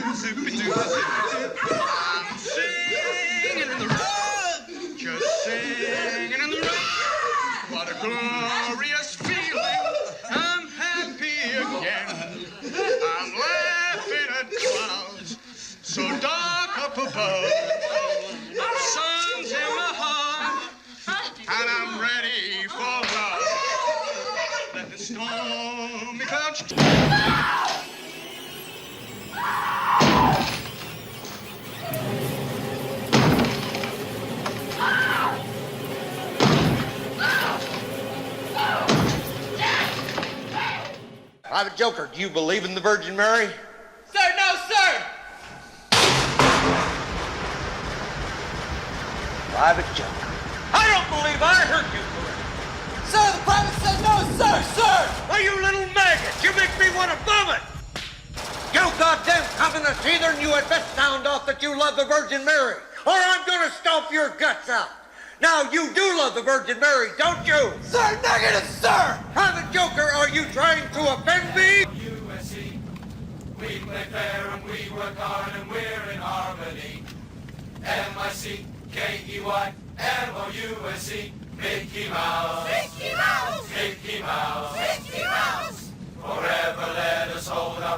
I'm singing in the road, just singing in the road. What a glorious feeling, I'm happy again. I'm laughing at clouds so dark up above. Sun's in my heart, and I'm ready for love. Let the stormy clouds... Private Joker, do you believe in the Virgin Mary? Sir, no, sir! Private Joker. I don't believe I heard you correctly. Sir, the private said no, sir, sir! Why, you little maggot, you make me want to vomit! You goddamn communist heathen, you had best sound off that you love the Virgin Mary, or I'm gonna stomp your guts out. Now, you do love the Virgin Mary, don't you? Sir, negative, sir! Private Joker, are you trying to offend me? USC, we play fair and we work hard and we're in harmony. MICKEY, MOUSC, Mickey Mouse. Mickey Mouse! Mickey Mouse! Mickey Mouse! Forever let us hold our